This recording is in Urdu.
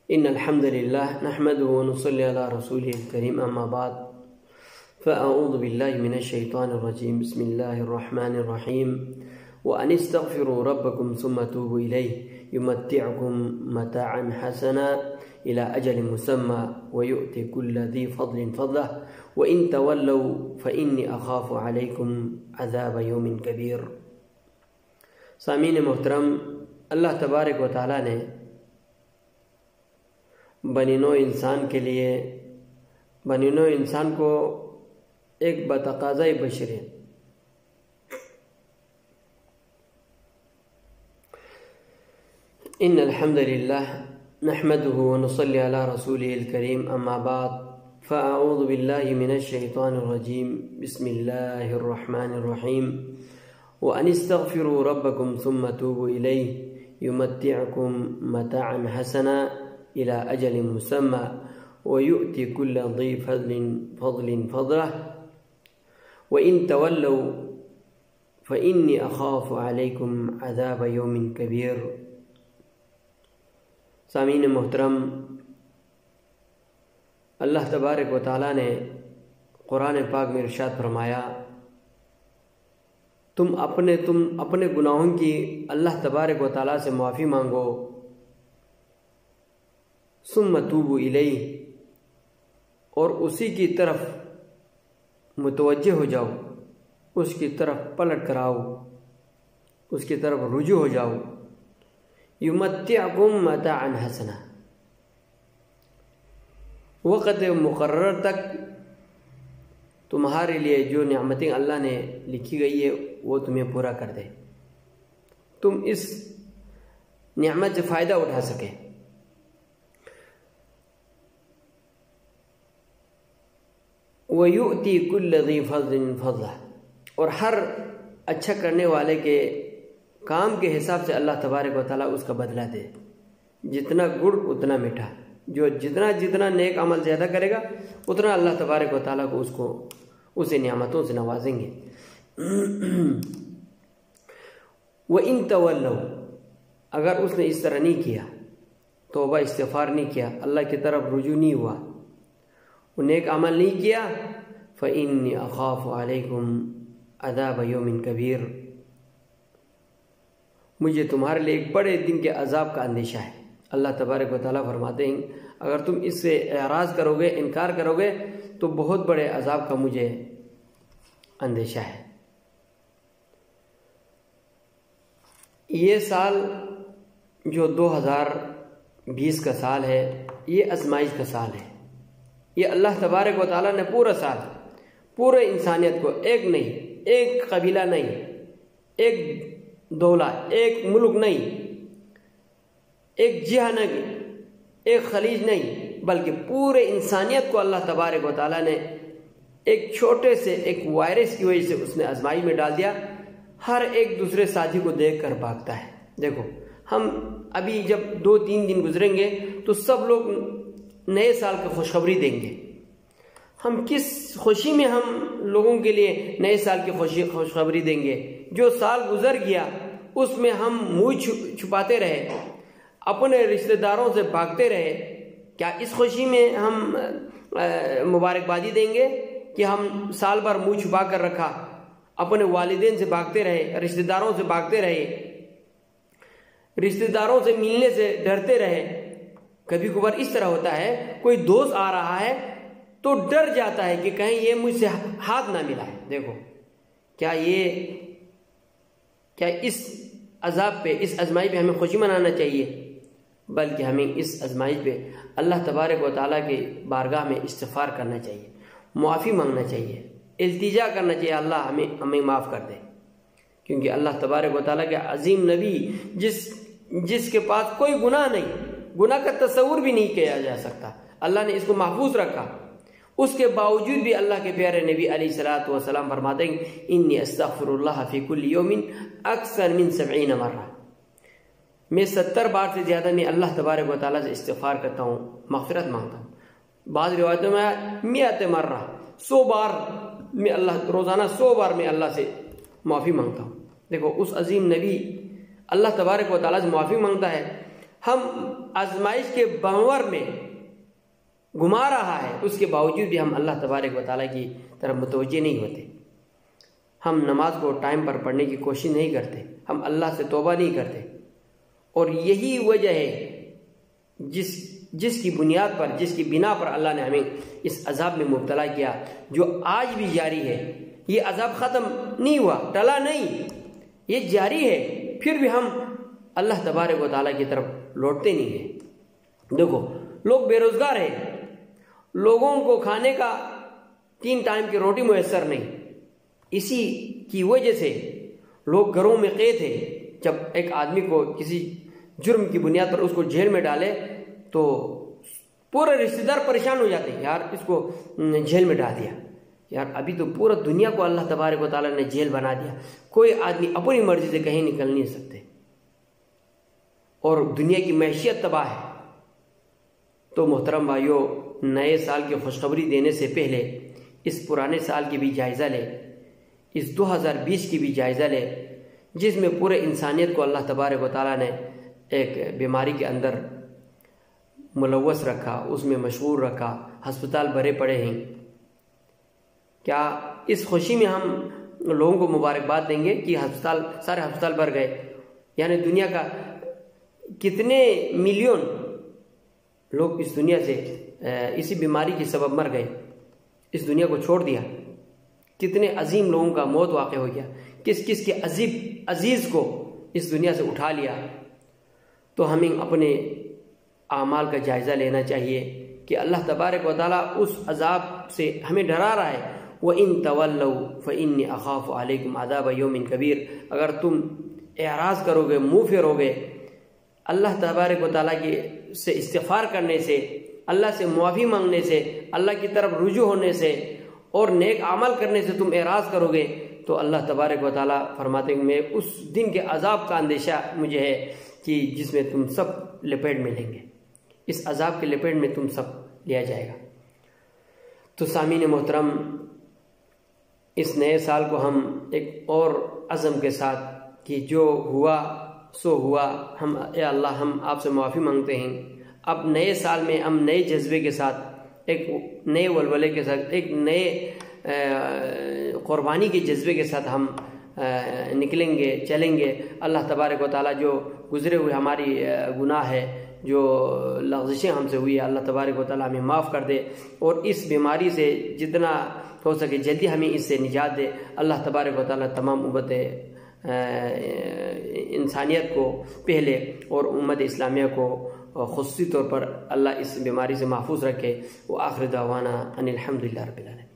إن الحمد لله نحمده ونصلي على رسوله الكريم أما بعد فأعوذ بالله من الشيطان الرجيم بسم الله الرحمن الرحيم وأن استغفروا ربكم ثم توبوا إليه يمتعكم متاعا حسنا إلى أجل مسمى ويؤتي كل ذي فضل فضله وإن تولوا فإني أخاف عليكم عذاب يوم كبير۔ سامعین محترم، اللہ تبارک و تعالیٰ نے بنی نوع انسان کے لیے بنی نوع انسان کو ایک بتقاضۂ بشریت ان الحمد للہ نحمده ونصلي على رسوله الكريم اما بعد فاعوذ باللہ من الشیطان الرجیم بسم اللہ الرحمن الرحیم وان استغفروا ربکم ثم توبوا الیہ یمتعکم متاعا حسنا إلى أجل مسمى ويؤتي كل ذي فضل فضله وإن تولوا فإني أخاف عليكم عذاب يوم كبير۔ سامعین محترم، اللہ تبارک و تعالیٰ نے قرآن پاک میں ارشاد فرمایا، تم اپنے گناہوں کی اللہ تبارک و تعالیٰ سے معافی مانگو، ثم توبوا الیہ، اور اسی کی طرف متوجہ ہو جاؤ، اس کی طرف پلٹ کر آؤ، اس کی طرف رجوع ہو جاؤ۔ یمتعکم متاعا حسنا، وقت مقرر تک تمہارے لیے جو نعمتیں اللہ نے لکھی گئی ہے وہ تمہیں پورا کر دے، تم اس نعمت سے فائدہ اٹھا سکے۔ وَيُؤْتِي كُلَّ ذِي فَضْلٍ فَضْلَهُ، اور ہر اچھا کرنے والے کے کام کے حساب سے اللہ تبارک و تعالیٰ اس کا بدلہ دے، جتنا گڑ اتنا میٹھا، جو جتنا نیک عمل زیادہ کرے گا اتنا اللہ تبارک و تعالیٰ کو اسے نعمتوں سے نوازیں گے۔ وَإِن تَوَلَّوْا، اگر اس نے اس طرح نہیں کیا، توبہ استغفار نہیں کیا، اللہ کی طرف رجوع نہیں ہوا، نیک عمل نہیں کیا، فإني أخاف عليكم عذاب يوم كبير، مجھے تمہارے لیے ایک بڑے دن کے عذاب کا اندیشہ ہے۔ اللہ تبارک و تعالیٰ فرماتے ہیں اگر تم اس سے اعراض کرو گے، انکار کرو گے تو بہت بڑے عذاب کا مجھے اندیشہ ہے۔ یہ سال جو 2020 کا سال ہے، یہ آزمائش کا سال ہے۔ یہ اللہ تبارک و تعالیٰ نے پورا سال پورے انسانیت کو، ایک نہیں، ایک قبیلہ نہیں، ایک دولہ، ایک ملک نہیں، ایک جہہ نہیں، ایک خلیج نہیں، بلکہ پورے انسانیت کو اللہ تبارک و تعالیٰ نے ایک چھوٹے سے ایک وائرس کی وجہ سے اس نے آزمائی میں ڈال دیا۔ ہر ایک دوسرے ساتھی کو دیکھ کر بھاگتا ہے۔ دیکھو، ہم ابھی جب 2-3 دن گزریں گے تو سب لوگ نئے سال کی خوشخبری دیں گے۔ ہم کس خوشی میں ہم لوگوں کے لیے نئے سال کی خوشخبری دیں گے؟ جو سال گزر گیا اس میں ہم منہ چھپاتے رہے، اپنے رشتہ داروں سے بھاگتے رہے، کیا اس خوشی میں ہم مبارکبادی دیں گے کہ ہم سال بھر منہ چھپا کر رکھا، اپنے والدین سے بھاگتے رہے، رشتہ داروں سے بھاگتے رہے، رشتہ داروں سے ملنے سے ڈرتے رہے؟ کبھی کبھار اس طرح ہوتا ہے، کوئی دوست آ رہا ہے تو ڈر جاتا ہے کہ کہیں یہ مجھ سے ہاتھ نہ ملائے۔ دیکھو، کیا اس عذاب پہ، اس آزمائی پہ ہمیں خوشی منانا چاہیے؟ بلکہ ہمیں اس آزمائی پہ اللہ تبارک و تعالیٰ کے بارگاہ میں استغفار کرنا چاہیے، معافی مانگنا چاہیے، التجا کرنا چاہیے، اللہ ہمیں معاف کر دے، کیونکہ اللہ تبارک و تعالیٰ کے عظیم نبی جس کے پاس کوئی گناہ نہیں، گناہ کا تصور بھی نہیں کیا جا سکتا، اللہ نے اس کو محفوظ رکھا، اس کے باوجود بھی اللہ کے پیارے نبی علیہ الصلوۃ والسلام فرماتے ہیں انی استغفر اللہ فی کل یوم اکثر من 70 مرہ، میں 70 بار سے زیادہ میں اللہ تبارک و تعالیٰ سے استغفار کرتا ہوں، مغفرت مانگتا ہوں۔ بعض روایتوں میں 100 مرہ، 100 بار میں روزانہ 100 بار میں اللہ سے معافی مانگتا ہوں۔ دیکھو، اس عظیم نبی اللہ تبارک و تعالیٰ سے معافی مانگتا ہے، ہم آزمائش کے بھنور میں گھما رہا ہے، اس کے باوجود بھی ہم اللہ تبارک و تعالیٰ کی طرف متوجہ نہیں ہوتے. ہم نماز کو ٹائم پر پڑھنے کی کوشش نہیں کرتے، ہم اللہ سے توبہ نہیں کرتے. اور یہی وجہ ہے جس کی بنیاد پر، جس کی بنا پر اللہ نے ہمیں اس عذاب میں مبتلا کیا، جو آج بھی جاری ہے. یہ عذاب ختم نہیں ہوا، ٹلا نہیں، یہ جاری ہے. پھر بھی ہم اللہ تبارک و تعالیٰ کی طرف لوٹتے نہیں ہیں. دیکھو، لوگ بے روزگار ہیں، لوگوں کو کھانے کا 3 ٹائم کی روٹی میسر نہیں. اسی کی وجہ سے لوگ گھروں میں قید ہیں. جب ایک آدمی کو کسی جرم کی بنیاد پر اس کو جیل میں ڈالے تو پورے رشتہ دار پریشان ہو جاتے ہیں، یار اس کو جیل میں ڈال دیا. یار ابھی تو پورا دنیا کو اللہ تبارک و تعالیٰ نے جیل بنا دیا، کوئی آدمی اپنی مرضی سے کہیں نکل نہیں سکتے، اور دنیا کی معیشت تباہ ہے. تو محترم بھائیو، نئے سال کی خوشخبری دینے سے پہلے اس پرانے سال کی بھی جائزہ لے، اس 2020 کی بھی جائزہ لے، جس میں پورے انسانیت کو اللہ تبارک و تعالیٰ نے ایک بیماری کے اندر ملوث رکھا، اس میں مشغول رکھا، ہسپتال بھرے پڑے ہیں. کیا اس خوشی میں ہم لوگوں کو مبارکباد دیں گے کہ سارے ہسپتال بھر گئے؟ یعنی دنیا کا کتنے ملین لوگ اس دنیا سے اسی بیماری کے سبب مر گئے، اس دنیا کو چھوڑ دیا. کتنے عظیم لوگوں کا موت واقع ہو گیا، کس کس کے عزیز کو اس دنیا سے اٹھا لیا. تو ہمیں اپنے اعمال کا جائزہ لینا چاہیے کہ اللہ تبارک و تعالیٰ اس عذاب سے ہمیں ڈرا رہا ہے. وَإِن تَوَلَّوْا فَإِنِّي أَخَافُ عَلَيْكُمْ عَذَابَ يَوْمٍ كَبِيرٍ. اگر تم اعراض کرو گے، منہ پھیرو گے، اللہ تبارک و تعالیٰ سے استغفار کرنے سے، اللہ سے معافی مانگنے سے، اللہ کی طرف رجوع ہونے سے اور نیک عمل کرنے سے تم اعراض کرو گے، تو اللہ تبارک و تعالیٰ فرماتے ہیں میں اس دن کے عذاب کا اندیشہ مجھے ہے کہ جس میں تم سب لپیٹ میں لیں گے، اس عذاب کے لپیٹ میں تم سب لیا جائے گا. تو سامعین محترم، اس نئے سال کو ہم ایک اور عزم کے ساتھ کہ جو ہوا سو ہوا، ہم اے اللہ ہم آپ سے معافی مانگتے ہیں. اب نئے سال میں ہم نئے جذبے کے ساتھ، ایک نئے ولولے کے ساتھ، ایک نئے قربانی کے جذبے کے ساتھ ہم نکلیں گے، چلیں گے. اللہ تبارک و تعالیٰ جو گزرے ہوئے ہماری گناہ ہے، جو لغزشیں ہم سے ہوئی ہے، اللہ تبارک و تعالیٰ ہمیں معاف کر دے، اور اس بیماری سے جتنا ہو سکے جلدی ہمیں اس سے نجات دے. اللہ تبارک و تعالیٰ تمام امت انسانیت کو پہلے اور امت اسلامیہ کو خصوصی طور پر اللہ اس بیماری سے محفوظ رکھے. وآخر دعوانا ان الحمدللہ رب العالمین.